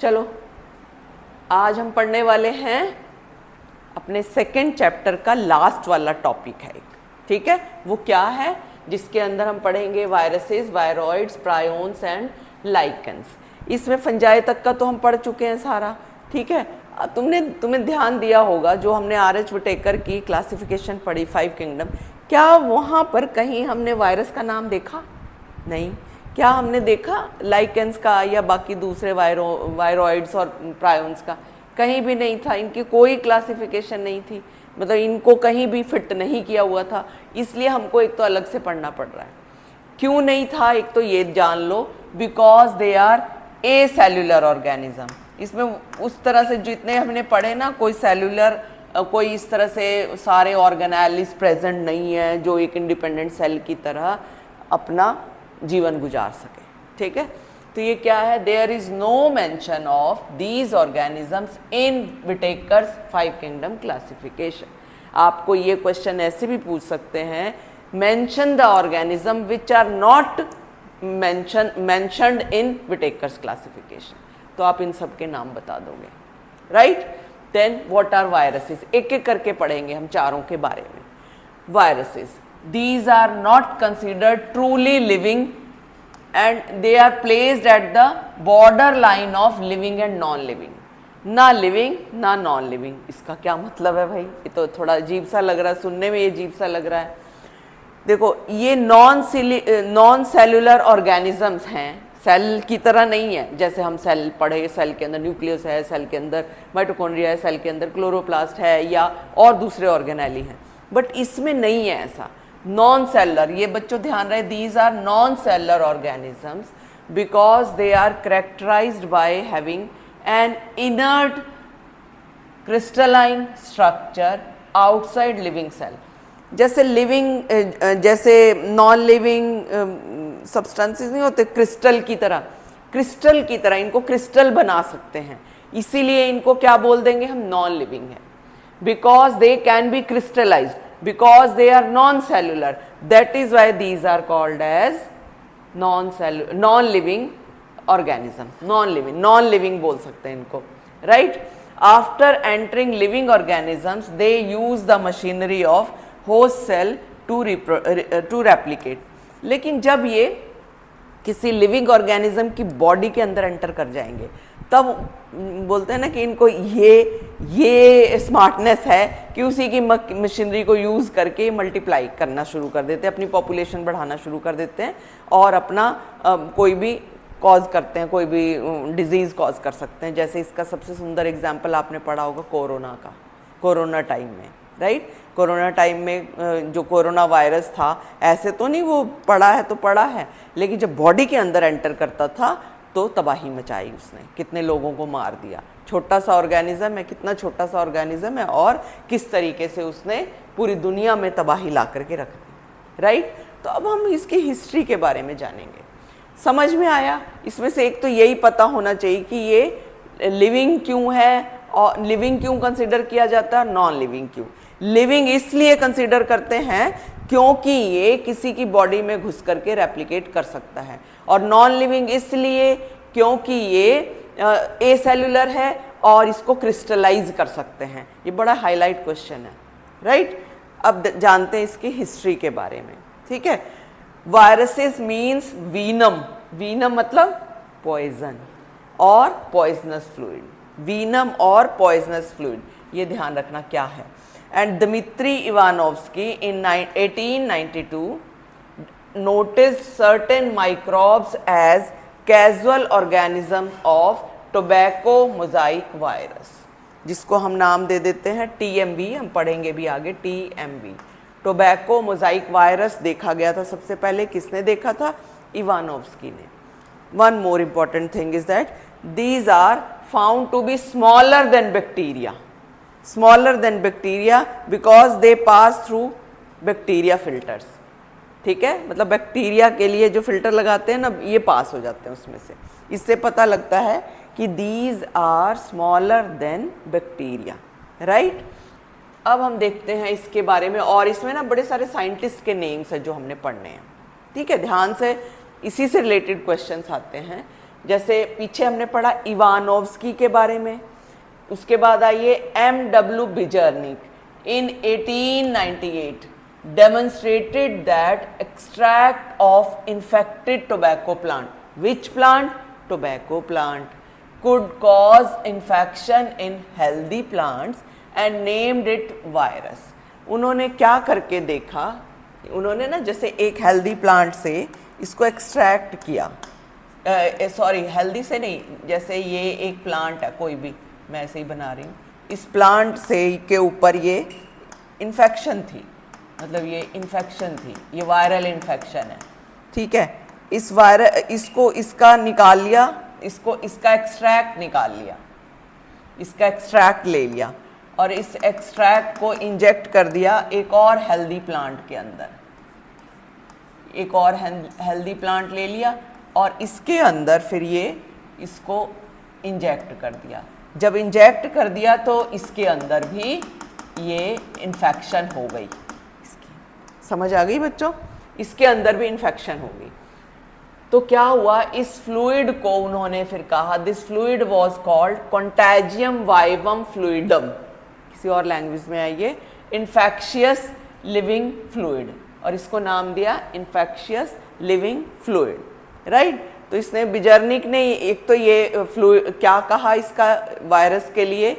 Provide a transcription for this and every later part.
चलो आज हम पढ़ने वाले हैं अपने सेकेंड चैप्टर का लास्ट वाला टॉपिक है एक, ठीक है। वो क्या है, जिसके अंदर हम पढ़ेंगे viruses, viroids, prions and lichens. इसमें फंजाई तक का तो हम पढ़ चुके हैं सारा, ठीक है। तुम्हें ध्यान दिया होगा जो हमने R.H. विटेकर की क्लासिफिकेशन पढ़ी 5 किंगडम, क्या वहाँ पर कहीं हमने वायरस का नाम देखा? नहीं। क्या हमने देखा लाइकेंस का या बाकी दूसरे वायरॉइड्स और प्रायोन्स का? कहीं भी नहीं था। इनकी कोई क्लासिफिकेशन नहीं थी, मतलब इनको कहीं भी फिट नहीं किया हुआ था। इसलिए हमको एक तो अलग से पढ़ना पड़ रहा है। क्यों नहीं था, एक तो ये जान लो, because they are a cellular organism. इसमें उस तरह से जितने हमने पढ़े ना, कोई सेल्यूलर, कोई इस तरह से सारे ऑर्गेनेलिस प्रेजेंट नहीं है जो एक इंडिपेंडेंट सेल की तरह अपना जीवन गुजार सके, ठीक है। तो ये क्या है, there is no mention of these organisms in Whittaker's 5 kingdom classification. आपको ये क्वेश्चन ऐसे भी पूछ सकते हैं, mention the organism which are not mentioned in Whittaker's classification. तो आप इन सब के नाम बता दोगे, right. Then what are viruses, एक एक करके पढ़ेंगे हम चारों के बारे में। Viruses, these are not considered truly living and they are placed at the border line of living and non living। ना लिविंग ना नॉन लिविंग, इसका क्या मतलब है भाई? ये तो थोड़ा अजीब सा लग रहा है सुनने में, ये अजीब सा लग रहा है। देखो, ये नॉन सेल्यूलर ऑर्गेनिजम्स हैं, सेल की तरह नहीं है। जैसे हम सेल पढ़े, सेल के अंदर न्यूक्लियस है, सेल के अंदर माइटोकॉन्ड्रिया है, सेल के अंदर क्लोरोप्लास्ट है या और दूसरे ऑर्गेनेली हैं, बट इसमें नहीं है ऐसा। नॉन सेलर, ये बच्चों ध्यान रहे, these are non cellular organisms because they are characterised by having an inert crystalline structure outside living cell. जैसे लिविंग, जैसे नॉन लिविंग सब्सटेंसेस नहीं होते क्रिस्टल की तरह, क्रिस्टल की तरह इनको क्रिस्टल बना सकते हैं, इसीलिए इनको क्या बोल देंगे हम, नॉन लिविंग है। Because they can be crystallised, because they are non-cellular, that is why these are called as non-living organism। non-living बोल सकते हैं इनको, right। after entering living organisms they use the machinery of host cell to replicate। लेकिन जब ये किसी living organism की body के अंदर एंटर कर जाएंगे तब बोलते हैं ना कि इनको ये स्मार्टनेस है कि उसी की मशीनरी को यूज़ करके मल्टीप्लाई करना शुरू कर देते हैं, अपनी पॉपुलेशन बढ़ाना शुरू कर देते हैं और अपना कोई भी कॉज करते हैं, कोई भी डिजीज़ कॉज कर सकते हैं। जैसे इसका सबसे सुंदर एग्जाम्पल आपने पढ़ा होगा कोरोना का, कोरोना टाइम में, राइट। कोरोना टाइम में जो कोरोना वायरस था, ऐसे तो नहीं वो पड़ा है तो पड़ा है, लेकिन जब बॉडी के अंदर एंटर करता था तो तबाही मचाई उसने, कितने लोगों को मार दिया। छोटा सा ऑर्गेनिज्म है, कितना छोटा सा ऑर्गेनिज्म है और किस तरीके से उसने पूरी दुनिया में तबाही ला करके रख दी, राइट। तो अब हम इसकी हिस्ट्री के बारे में जानेंगे। समझ में आया? इसमें से एक तो यही पता होना चाहिए कि ये लिविंग क्यों है और लिविंग क्यों कंसिडर किया जाता है, नॉन लिविंग क्यों। लिविंग इसलिए कंसिडर करते हैं क्योंकि ये किसी की बॉडी में घुस करके रेप्लिकेट कर सकता है, और नॉन लिविंग इसलिए क्योंकि ये ए सेल्यूलर है और इसको क्रिस्टलाइज कर सकते हैं। ये बड़ा हाईलाइट क्वेश्चन है, राइट। अब जानते हैं इसकी हिस्ट्री के बारे में, ठीक है। वायरसेस मीन्स वीनम, वीनम मतलब पॉइजन और पॉइजनस फ्लूइड, वीनम और पॉइजनस फ्लूइड, ये ध्यान रखना क्या है। And Dmitri Ivanovsky in 1892 noticed certain microbes as casual organisms of tobacco mosaic virus, जिसको हम नाम दे देते हैं TMV, हम पढ़ेंगे भी आगे TMV। टोबैको मोजाइक वायरस देखा गया था सबसे पहले, किसने देखा था, इवानोव्स्की ने। One more important thing is that these are found to be smaller than bacteria, smaller than bacteria because they pass through bacteria filters, ठीक है। मतलब बैक्टीरिया के लिए जो फिल्टर लगाते हैं ना, ये पास हो जाते हैं उसमें से। इससे पता लगता है कि these are smaller than bacteria, right. अब हम देखते हैं इसके बारे में, और इसमें ना बड़े सारे साइंटिस्ट के नेम्स हैं जो हमने पढ़ने हैं, ठीक है। ध्यान से, इसी से रिलेटेड क्वेश्चंस आते हैं। जैसे पीछे हमने पढ़ा इवानोव्स्की के बारे में, उसके बाद आइए M.W. बिजर्निक in 1898 demonstrated that extract of infected tobacco plant, which plant? Tobacco plant, could cause infection in healthy plants and named it virus. उन्होंने क्या करके देखा, उन्होंने ना जैसे एक हेल्दी प्लांट से इसको एक्सट्रैक्ट किया, सॉरी हेल्दी से नहीं, जैसे ये एक प्लांट है कोई भी, मैं ऐसे ही बना रही हूँ, इस प्लांट से के ऊपर ये इन्फेक्शन थी, मतलब ये इन्फेक्शन थी, ये वायरल इन्फेक्शन है, ठीक है, इस वायरल इसको इसका निकाल लिया, इसको इसका एक्सट्रैक्ट निकाल लिया, इसका एक्सट्रैक्ट ले लिया और इस एक्सट्रैक्ट को इंजेक्ट कर दिया एक और हेल्दी प्लांट के अंदर, एक और हेल्दी प्लांट ले लिया और इसके अंदर फिर ये इसको इंजेक्ट कर दिया। जब इंजेक्ट कर दिया तो इसके अंदर भी ये इन्फेक्शन हो गई, इसकी समझ आ गई बच्चों, इसके अंदर भी इन्फेक्शन हो गई। तो क्या हुआ, इस फ्लूइड को उन्होंने फिर कहा, this fluid was called contagium vivum fluidum, किसी और लैंग्वेज में आइए इन्फेक्शियस लिविंग फ्लूइड, और इसको नाम दिया इन्फेक्शियस लिविंग फ्लूइड, राइट। तो इसने बिजर्निक ने एक तो ये फ्लूइड क्या कहा इसका वायरस के लिए,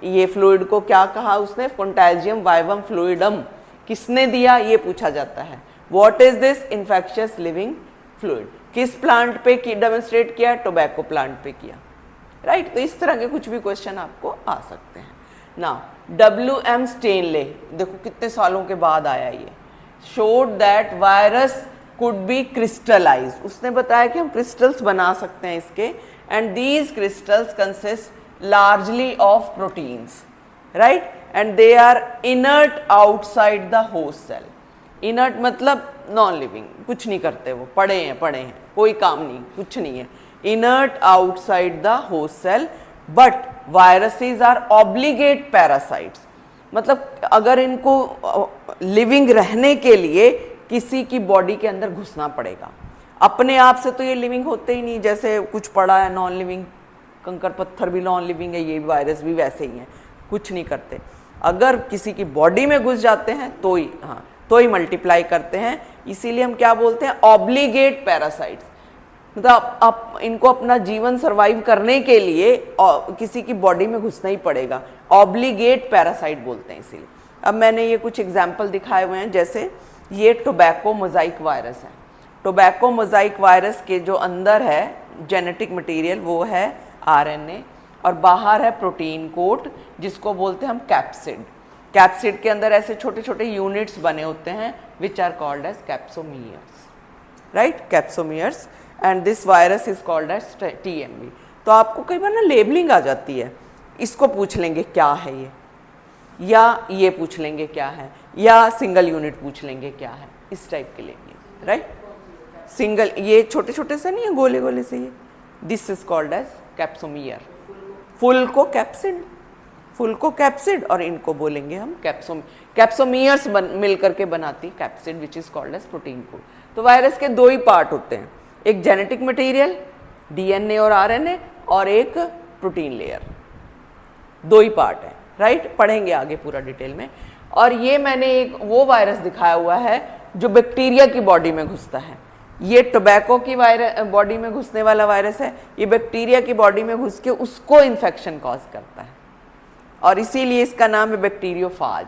ये फ्लूइड को क्या कहा उसने, कंटेजियम वाइवम फ्लूइडम, किसने दिया ये पूछा जाता है। What is this infectious living fluid, किस प्लांट पे की डेमोन्स्ट्रेट किया, टोबैको प्लांट पे किया, राइट। तो इस तरह के कुछ भी क्वेश्चन आपको आ सकते हैं। Now W.M. स्टेनले, देखो कितने सालों के बाद आया ये, showed that virus could be crystallize, उसने बताया कि हम क्रिस्टल्स बना सकते हैं इसके, and these crystals consist largely of proteins, right, and they are inert outside the host cell. Inert मतलब नॉन लिविंग, कुछ नहीं करते वो, पड़े हैं, कोई काम नहीं, कुछ नहीं है, inert outside the host cell, but viruses are obligate parasites, मतलब अगर इनको लिविंग रहने के लिए किसी की बॉडी के अंदर घुसना पड़ेगा, अपने आप से तो ये लिविंग होते ही नहीं, जैसे कुछ पड़ा है नॉन लिविंग, कंकर पत्थर भी नॉन लिविंग है, ये वायरस भी वैसे ही है, कुछ नहीं करते, अगर किसी की बॉडी में घुस जाते हैं तो ही, हाँ तो ही मल्टीप्लाई करते हैं, इसीलिए हम क्या बोलते हैं, ऑब्लिगेट पैरासाइट्स, मतलब आप इनको अपना जीवन सर्वाइव करने के लिए किसी की बॉडी में घुसना ही पड़ेगा, ऑब्लिगेट पैरासाइट बोलते हैं इसीलिए। अब मैंने ये कुछ एग्जाम्पल दिखाए हुए हैं, जैसे ये टोबैको मोजाइक वायरस है, टोबैको मोजाइक वायरस के जो अंदर है जेनेटिक मटेरियल वो है RNA और बाहर है प्रोटीन कोट, जिसको बोलते हैं हम कैप्सिड। कैप्सिड के अंदर ऐसे छोटे छोटे यूनिट्स बने होते हैं which are called as capsomeres, right, capsomeres, and this virus is called as TMV। तो आपको कई बार ना लेबलिंग आ जाती है, इसको पूछ लेंगे क्या है ये, या ये पूछ लेंगे क्या है, या सिंगल यूनिट पूछ लेंगे क्या है, इस टाइप के लेंगे, राइट, सिंगल, ये छोटे छोटे से नहीं है, गोले गोले से, ये this is called as capsomere, full को कैप्सिड, फुल को कैप्सिड और इनको बोलेंगे हम कैप्सोमियर्स मिल करके बनाती capsid which is called as protein coat. तो वायरस के दो ही पार्ट होते हैं, एक जेनेटिक मटेरियल DNA और RNA और एक प्रोटीन लेयर, दो ही पार्ट है, राइट, पढ़ेंगे आगे पूरा डिटेल में। और ये मैंने एक वो वायरस दिखाया हुआ है जो बैक्टीरिया की बॉडी में घुसता है, ये टोबैको की बॉडी में घुसने वाला वायरस है, ये बैक्टीरिया की बॉडी में घुस के उसको इन्फेक्शन कॉज करता है और इसीलिए इसका नाम है बैक्टीरियोफाज।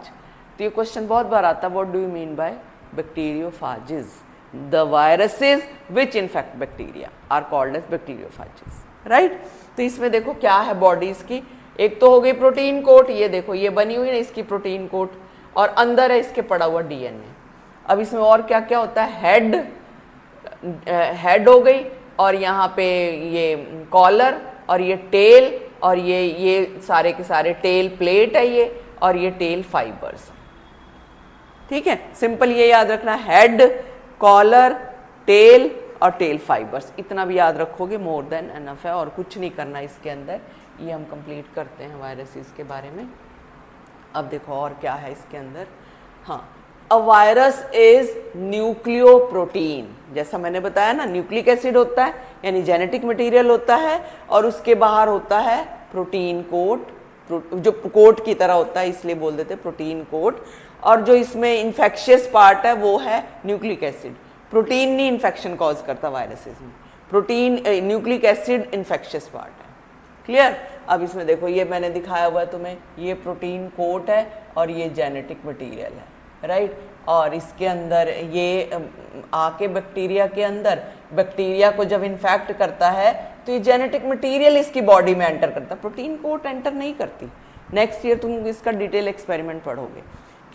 तो ये क्वेश्चन बहुत बार आता है, what do you mean by bacteriophages, the viruses which infect bacteria are called as bacteriophages, right. तो इसमें देखो क्या है बॉडीज की, एक तो हो गई प्रोटीन कोट, ये देखो ये बनी हुई है इसकी प्रोटीन कोट, और अंदर है इसके पड़ा हुआ DNA। अब इसमें और क्या क्या होता है, हेड हो गई, और यहाँ पे ये कॉलर, और ये टेल, और ये सारे के सारे टेल प्लेट है ये, और ये टेल फाइबर्स, ठीक है, सिंपल ये याद रखना, हेड, कॉलर, टेल और टेल फाइबर्स, इतना भी याद रखोगे मोर देन एनफ है, और कुछ नहीं करना इसके अंदर। ये हम कंप्लीट करते हैं वायरसेस के बारे में। अब देखो और क्या है इसके अंदर, हाँ अ वायरस इज न्यूक्लियोप्रोटीन, जैसा मैंने बताया ना, न्यूक्लिक एसिड होता है यानी जेनेटिक मटेरियल होता है, और उसके बाहर होता है प्रोटीन कोट, जो कोट की तरह होता है इसलिए बोल देते हैं प्रोटीन कोट, और जो इसमें इन्फेक्शियस पार्ट है वो है न्यूक्लिक एसिड। प्रोटीन नहीं इन्फेक्शन कॉज करता वायरसेस में, protein nucleic acid infectious part है। क्लियर? अब इसमें देखो ये मैंने दिखाया हुआ है तुम्हें, ये प्रोटीन कोट है और ये जेनेटिक मटेरियल है, राइट। और इसके अंदर ये आके बैक्टीरिया के अंदर, बैक्टीरिया को जब इन्फेक्ट करता है तो ये जेनेटिक मटेरियल इसकी बॉडी में एंटर करता है, प्रोटीन कोट एंटर नहीं करती। नेक्स्ट ईयर तुम इसका डिटेल एक्सपेरिमेंट पढ़ोगे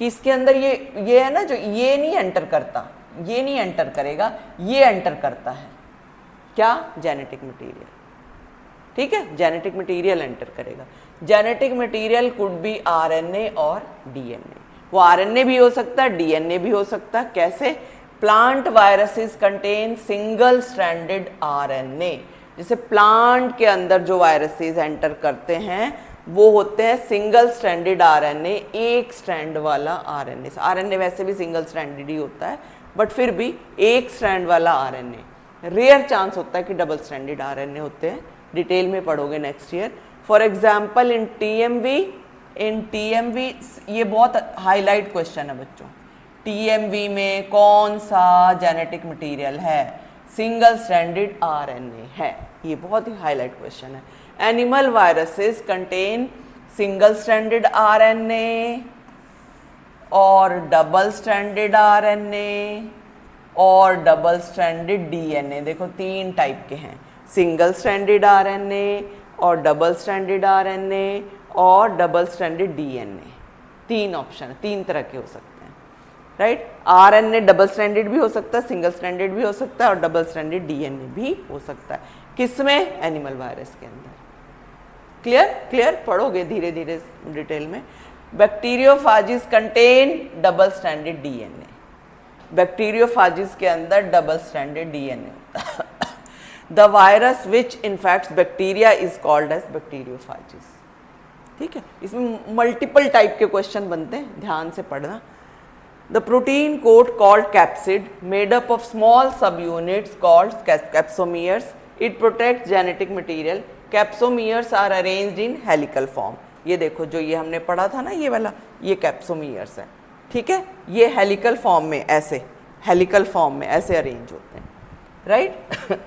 कि इसके अंदर ये है ना, जो ये नहीं एंटर करता, ये नहीं एंटर करेगा, ये एंटर करता है, क्या? Genetic material. ठीक है, जेनेटिक मटेरियल एंटर करेगा। Genetic material could be RNA और डीएनए, वो आरएनए भी हो सकता है, डीएनए भी हो सकता है। कैसे? Plant viruses contain single stranded RNA, जैसे प्लांट के अंदर जो वायरसेस एंटर करते हैं वो होते हैं सिंगल स्ट्रैंडेड आरएनए, एक स्ट्रैंड वाला आरएनए। आरएनए वैसे भी सिंगल स्ट्रैंडेड ही होता है, बट फिर भी एक स्ट्रैंड वाला आरएनए। रेयर चांस होता है कि डबल स्ट्रैंडेड आरएनए होते हैं, डिटेल में पढ़ोगे next year. For example in TMV, ये बहुत हाईलाइट क्वेश्चन है बच्चों, टीएमवी में कौन सा जेनेटिक मटेरियल है? सिंगल स्ट्रैंडेड आरएनए है, ये बहुत ही हाईलाइट क्वेश्चन है। Animal viruses contain single stranded RNA और डबल स्ट्रैंडेड आरएनए और डबल स्ट्रैंडेड डीएनए। देखो तीन टाइप के हैं, सिंगल स्ट्रैंडेड आरएनए और डबल स्ट्रैंडेड आरएनए और डबल स्ट्रैंडेड डीएनए। तीन ऑप्शन है, तीन तरह के हो सकते हैं, राइट। आरएनए डबल स्ट्रैंडेड भी हो सकता है, सिंगल स्ट्रैंडेड भी हो सकता है और डबल स्ट्रैंडेड डीएनए भी हो सकता है। किसमें? एनिमल वायरस के अंदर। क्लियर? पढ़ोगे धीरे धीरे डिटेल में। Bacteriophages contain double stranded DNA, bacteriophages के अंदर डबल स्ट्रैंडेड डीएनए होता है। The virus which infects bacteria is called as bacteriophages. ठीक है, इसमें मल्टीपल टाइप के क्वेश्चन बनते हैं, ध्यान से पढ़ना। The protein coat called capsid made up of small subunits called capsomeres, it protect genetic material. Capsomeres are arranged in helical form. ये देखो जो ये हमने पढ़ा था ना, ये वाला, ये कैप्सोमियर्स है। ठीक है, ये हेलिकल फॉर्म में ऐसे, हेलिकल फॉर्म में ऐसे अरेंज होते हैं, right.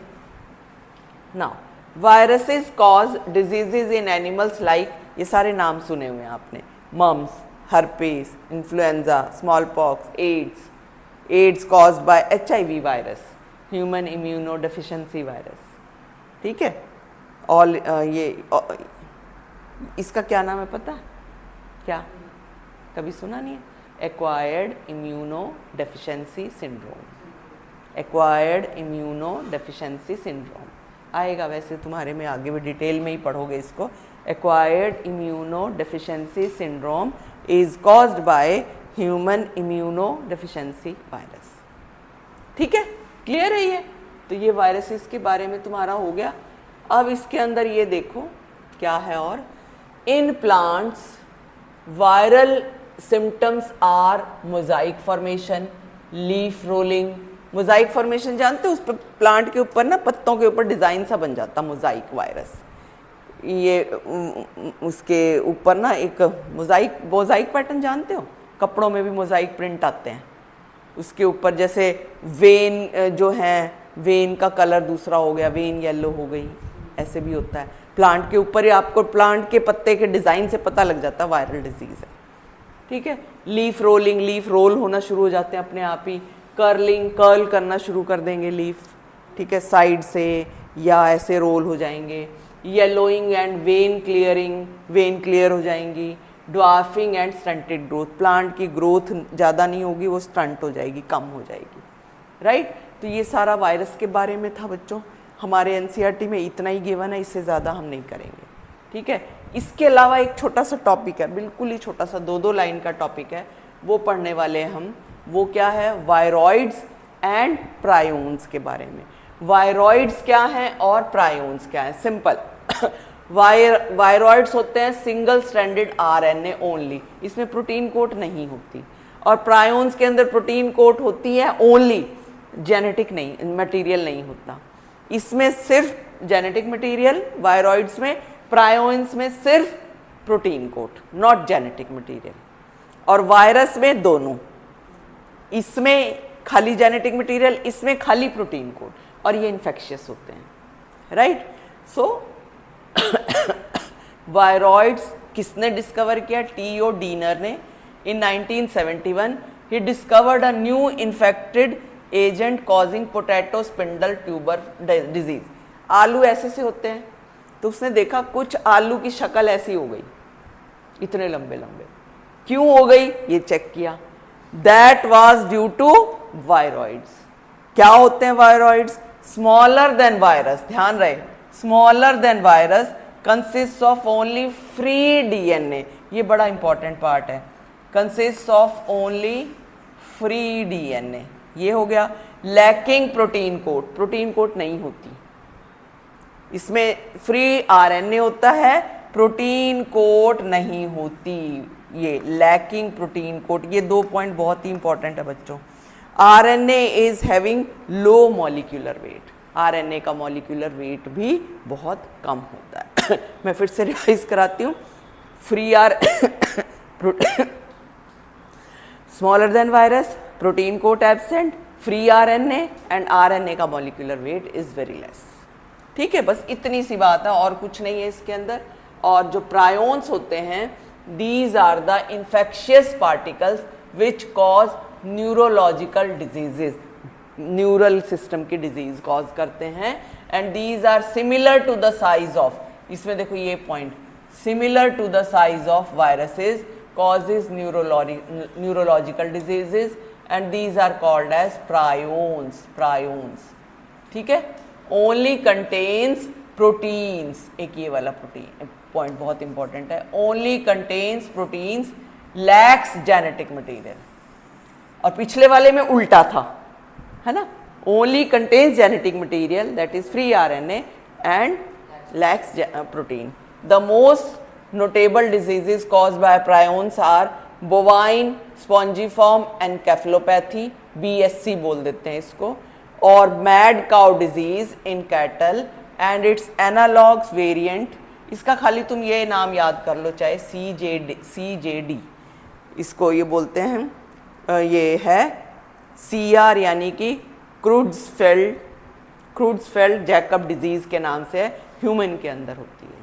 Now viruses cause diseases in animals like, ये सारे नाम सुने हुए हैं आपने, mumps, herpes, influenza, small pox, AIDS caused by HIV virus, human immuno deficiency virus. ठीक है, ऑल इसका क्या नाम है पता है क्या? कभी सुना नहीं है? Acquired immuno deficiency syndrome, acquired immuno deficiency syndrome आएगा, वैसे तुम्हारे में आगे भी डिटेल में ही पढ़ोगे इसको। Acquired immuno deficiency syndrome is caused by human immuno deficiency virus. ठीक है, क्लियर है ये? तो ये वायरसेस के बारे में तुम्हारा हो गया। अब इसके अंदर ये देखो क्या है, और in plants viral symptoms are mosaic formation, leaf rolling. Mosaic formation जानते हो? उस पर प्लांट के ऊपर ना, पत्तों के ऊपर डिज़ाइन सा बन जाता मोजाइक वायरस। ये उसके ऊपर ना एक मोजाइक पैटर्न जानते हो? कपड़ों में भी मोजाइक प्रिंट आते हैं उसके ऊपर, जैसे वेन जो है, वेन का कलर दूसरा हो गया, वेन येलो हो गई, ऐसे भी होता है। प्लांट के ऊपर ही आपको प्लांट के पत्ते के डिज़ाइन से पता लग जाता है वायरल डिजीज़ है। ठीक है, लीफ रोलिंग, लीफ रोल होना शुरू हो जाते हैं अपने आप ही। कर्लिंग, कर्ल करना शुरू कर देंगे लीफ, ठीक है, साइड से या ऐसे रोल हो जाएंगे। Yellowing and when clearing, when clear हो जाएंगी। Dwarfing and stunted growth, plant की ग्रोथ ज़्यादा नहीं होगी, वो स्टंट हो जाएगी, कम हो जाएगी, राइट। तो ये सारा वायरस के बारे में था बच्चों। हमारे एनसीईआरटी में इतना ही गिवन है, इससे ज़्यादा हम नहीं करेंगे। ठीक है, इसके अलावा एक छोटा सा टॉपिक है, बिल्कुल ही छोटा सा, 2-2 लाइन का टॉपिक है, वो पढ़ने वाले हैं हम। वो क्या है? वायरॉइड्स एंड प्रायोन्स के बारे में। वायरॉइड्स क्या हैं और प्रायोन्स क्या हैं? सिंपल। वायरॉइड्स होते हैं सिंगल स्ट्रैंडेड आरएनए ओनली, इसमें प्रोटीन कोट नहीं होती। और प्रायोन्स के अंदर प्रोटीन कोट होती है ओनली, जेनेटिक नहीं, मटेरियल नहीं होता। इसमें सिर्फ जेनेटिक मटेरियल, वायरॉइड्स में, प्रायोन्स में सिर्फ protein coat, not genetic material. और वायरस में दोनों, इसमें खाली जेनेटिक मटेरियल, इसमें खाली प्रोटीन कोट, और ये इन्फेक्शियस होते हैं, राइट। सो वायरॉइड्स किसने डिस्कवर किया? टी.ओ. डीनर ने इन 1971। He discovered a new infected agent causing potato spindle tuber disease. आलू ऐसे से होते हैं, तो उसने देखा कुछ आलू की शक्ल ऐसी हो गई, इतने लंबे लंबे, क्यों हो गई ये चेक किया। That was due to viroids. क्या होते हैं वायरॉइड्स? स्मॉलर देन वायरस, ध्यान रहे, smaller than virus, consist of only free DNA. ये बड़ा इंपॉर्टेंट पार्ट है, consist of only free DNA, ये हो गया। Lacking protein coat, protein coat नहीं होती इसमें, फ्री आरएनए होता है, प्रोटीन कोट नहीं होती, ये लैकिंग प्रोटीन कोट। ये 2 पॉइंट बहुत ही इंपॉर्टेंट है बच्चों। RNA is having low molecular weight, RNA का मॉलिक्यूलर वेट भी बहुत कम होता है। मैं फिर से रिवाइज कराती हूँ। Free are smaller than virus, protein coat absent, free RNA, and RNA का molecular weight is very less. ठीक है, बस इतनी सी बात है और कुछ नहीं है इसके अंदर। और जो प्रायोन्स होते हैं, these are the infectious particles which cause neurological diseases, neural system की डिजीज कॉज करते हैं। And these are similar to the size of, इसमें देखो ये point, similar to the size of viruses causes neurological diseases and these are called as prions, prions। ठीक है, only contains proteins, एक ये वाला प्रोटीन पॉइंट बहुत इंपॉर्टेंट है, only contains proteins, lacks genetic material। और पिछले वाले में उल्टा था, है ना, only contains genetic material that is free RNA and lacks protein। The most notable diseases caused by prions are bovine spongiform encephalopathy, BSC बोल देते हैं इसको, और mad cow disease in cattle and its analogs variant। इसका खाली तुम ये नाम याद कर लो, चाहे CJD इसको ये बोलते हैं, ये है CR यानी कि क्रूड्सफेल्ड जैकब डिजीज के नाम से ह्यूमन के अंदर होती है।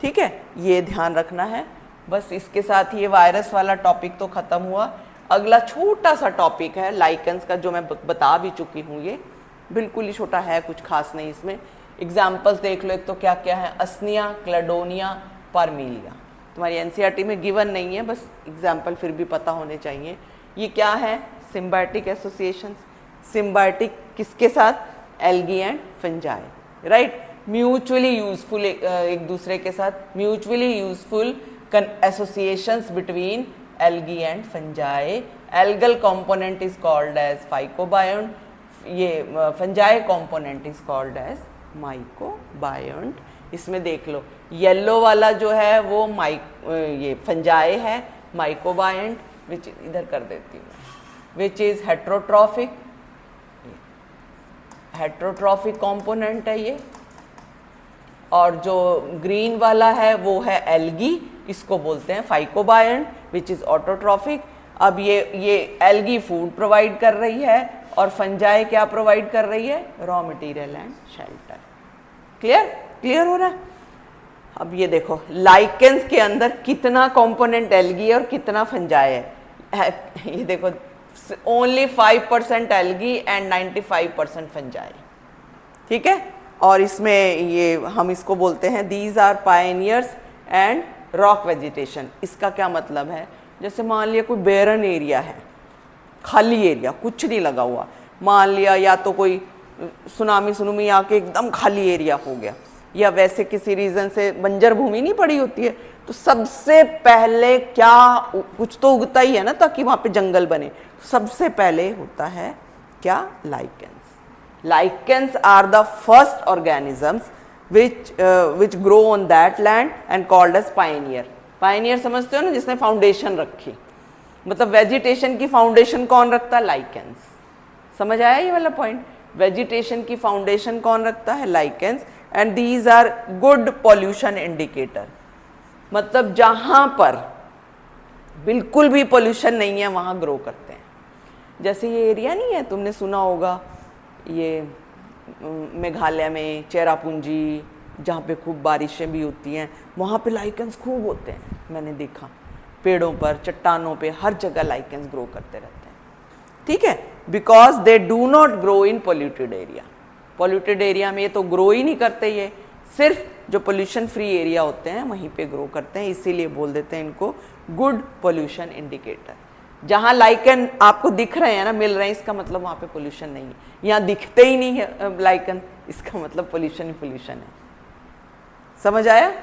ठीक है, ये ध्यान रखना है। बस इसके साथ ही ये वायरस वाला टॉपिक तो ख़त्म हुआ। अगला छोटा सा टॉपिक है लाइकेंस का, जो मैं बता भी चुकी हूँ, ये बिल्कुल ही छोटा है, कुछ खास नहीं इसमें। एग्जाम्पल्स देख लो, एक तो क्या क्या है, असनिया, क्लेडोनिया, पारमीलिया। तुम्हारी एनसीईआरटी में गिवन नहीं है, बस एग्जाम्पल फिर भी पता होने चाहिए। ये क्या है? Symbiotic association. सिम्बायोटिक किसके साथ? Algae and fungi, right. Mutually useful, एक दूसरे के साथ mutually useful associations between algae and fungi. Algal component is called as phycobiont, ये fungi component is called as mycobiont. इसमें देख लो, येलो वाला जो है वो ये फंजाई है, माइकोबायोंट विच इधर कर देती हूँ, विच इज हेट्रोट्रॉफिक कंपोनेंट है ये। और जो ग्रीन वाला है वो है एल्गी, इसको बोलते हैं फाइकोबायोंट विच इज ऑटोट्रॉफिक। अब ये एल्गी फूड प्रोवाइड कर रही है और फंजाई क्या प्रोवाइड कर रही है? Raw material and shelter. Clear हो रहा है? अब ये देखो, लाइकेंस के अंदर कितना कंपोनेंट एल्गी है और कितना फंजाई है। ये देखो, ओनली 5% एल्गी एंड 95% फंजाई। ठीक है, और इसमें ये हम इसको बोलते हैं these are pioneers and rock vegetation. इसका क्या मतलब है? जैसे मान लिया कोई बेरन एरिया है, खाली एरिया, कुछ नहीं लगा हुआ, मान लिया या तो कोई सुनामी आके एकदम खाली एरिया हो गया, या वैसे किसी रीज़न से बंजर भूमि नहीं पड़ी होती है, तो सबसे पहले क्या, कुछ तो उगता ही है ना ताकि वहाँ पे जंगल बने, सबसे पहले होता है क्या? Lichens. Lichens are the first organisms which grow on that land and called as pioneer। Pioneer समझते हो ना, जिसने फाउंडेशन रखी। मतलब वेजिटेशन की फाउंडेशन कौन रखता है? लाइकेंस। समझ आया ये वाला पॉइंट? वेजिटेशन की फाउंडेशन कौन रखता है? Lichens. And these are good pollution indicator. मतलब जहां पर बिल्कुल भी पॉल्यूशन नहीं है वहां ग्रो करते हैं। जैसे ये एरिया नहीं है, तुमने सुना होगा ये मेघालय में चेरापूंजी, जहाँ पे खूब बारिशें भी होती हैं, वहाँ पे लाइकेंस खूब होते हैं। मैंने देखा पेड़ों पर, चट्टानों पे, हर जगह लाइकेंस ग्रो करते रहते हैं। ठीक है, because they do not grow in polluted area. Polluted area में ये तो ग्रो ही नहीं करते, ये सिर्फ जो पोल्यूशन फ्री एरिया होते हैं वहीं पे ग्रो करते हैं, इसीलिए बोल देते हैं इनको गुड पोल्यूशन इंडिकेटर। जहाँ लाइकन आपको दिख रहे हैं ना, मिल रहे हैं, इसका मतलब वहाँ पे पोल्यूशन नहीं है। यहाँ दिखते ही नहीं है लाइकन, इसका मतलब पोल्यूशन ही पोल्यूशन है। समझ आया?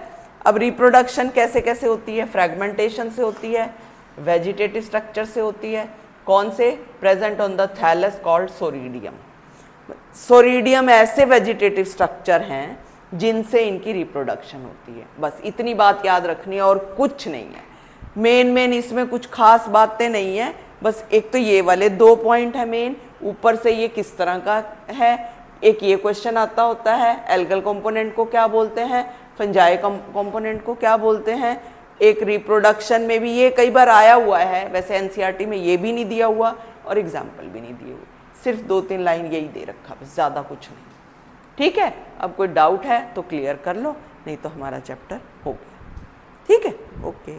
अब रिप्रोडक्शन कैसे कैसे होती है? फ्रेगमेंटेशन से होती है, वेजिटेटिव स्ट्रक्चर से होती है। कौन से? Present on the thallus called soredium. Soredium ऐसे वेजिटेटिव स्ट्रक्चर हैं जिनसे इनकी रिप्रोडक्शन होती है। बस इतनी बात याद रखनी है और कुछ नहीं है। मेन इसमें कुछ खास बातें नहीं है, बस एक तो ये वाले 2 पॉइंट है मेन, ऊपर से ये किस तरह का है। एक ये क्वेश्चन आता होता है, एल्गल कंपोनेंट को क्या बोलते हैं, फंजाई कंपोनेंट को क्या बोलते हैं। एक रिप्रोडक्शन में भी ये कई बार आया हुआ है, वैसे एनसीईआरटी में ये भी नहीं दिया हुआ और एग्जाम्पल भी नहीं दिए हुए, सिर्फ 2-3 लाइन यही दे रखा, बस ज़्यादा कुछ नहीं। ठीक है, अब कोई डाउट है तो क्लियर कर लो, नहीं तो हमारा चैप्टर हो गया। ठीक है, ओके।